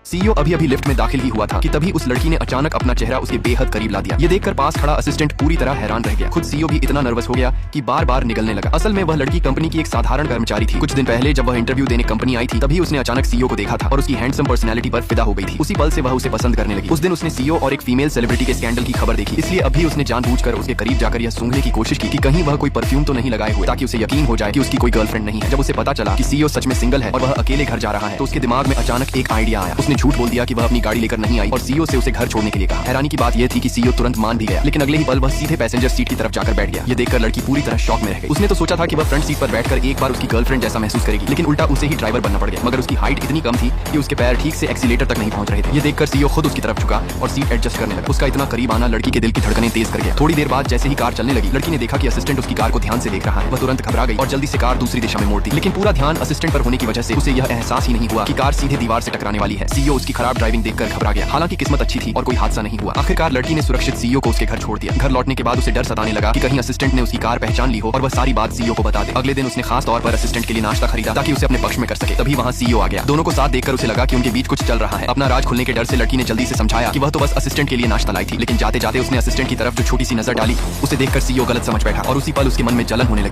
CEO अभी अभी lift में दाखिल ही हुआ था कि तभी उस लड़की ने अचानक अपना चेहरा उसके बेहद करीब ला दिया। ये देखकर पास खड़ा असिस्टेंट पूरी तरह हैरान रह गया। खुद सीईओ भी इतना नर्वस हो गया कि बार बार निगलने लगा। असल में वह लड़की कंपनी की एक साधारण कर्मचारी थी। कुछ दिन पहले जब वह इंटरव्यू देने कंपनी आई थी तभी उसने अचानक सीईओ को देखा था और उसकी हैंडसम पर्सनैलिटी पर फिदा हो गई थी। उसी पल से वह उसे पसंद करने लगी। उस दिन उसने सीईओ और एक फीमेल सेलिब्रिटी के स्कैंडल की खबर देखी, इसलिए अभी उसने जानबूझकर उसके करीब जाकर यह सूंघने की कोशिश की कि कहीं वह कोई परफ्यूम तो नहीं लगाए हुए, ताकि उसे यकीन हो जाए कि उसकी कोई गर्लफ्रेंड नहीं है। जब उसे पता चला कि सीईओ सच में सिंगल है और वह अकेले घर जा रहा है तो उसके दिमाग में अचानक एक आइडिया आया। उसने झूठ बोल दिया कि वह अपनी गाड़ी लेकर नहीं आई और सीईओ से उसे घर छोड़ने के लिए कहा। हैरानी की बात यह थी कि सीईओ तुरंत मान भी गया, लेकिन अगले ही पल वह सीधे पैसेंजर सीट की तरफ जाकर बैठ गया। ये देखकर लड़की पूरी तरह शॉक में रह गई। उसने तो सोचा था कि वह फ्रंट सीट पर बैठकर एक बार उसकी गर्लफ्रेंड जैसा महसूस करेगी, लेकिन उल्टा उसे ही ड्राइवर बनना पड़ गया। मगर उसकी हाइट इतनी कम थी कि उसके पैर ठीक से एक्सीलेटर तक नहीं पहुंच रहे थे। ये देखकर सीईओ खुद उसकी तरफ झुका और सीट एडजस्ट करने लगा। उसका इतना करीब आना लड़की के दिल की धड़कनें तेज कर गया। थोड़ी देर बाद जैसे ही कार चलने लगी, लड़की ने देखा कि असिस्टेंट उसकी कार को ध्यान से देख रहा है। वह तुरंत घबरा गई और जल्दी से कार दूसरी दिशा में मोड़ दी, लेकिन पूरा ध्यान असिस्टेंट पर होने की वजह से उसे यह एहसास ही नहीं हुआ कि कार सीधे दीवार से टकराने वाली है। सीईओ उसकी खराब ड्राइविंग देखकर घबरा गया। हालांकि किस्मत अच्छी थी और कोई हादसा नहीं हुआ। आखिरकार लड़की ने सुरक्षित सीईओ को उसके घर छोड़ दिया। घर लौटने के बाद उसे डर सताने लगा कि कहीं असिस्टेंट ने उसकी कार पहचान ली हो और वह सारी बात सीईओ को बता दे। अगले दिन उसने खास तौर पर असिस्टेंट के लिए नाश्ता खरीदा ताकि उसे अपने पक्ष में कर सके। तभी वहाँ सीईओ आ गया। दोनों को साथ देखकर उसे लगा कि उनके बीच कुछ चल रहा है। अपना राज खुलने के डर से लड़की ने जल्दी से समझाया कि वह तो बस असिस्टेंट के लिए नाश्ता लाई थी, लेकिन जाते जाते उसने असिस्टेंट की तरफ जो छोटी सी नजर डाली उसे देखकर सीईओ गलत समझ बैठा और उसी पल उसके मन में जलन होने लगी।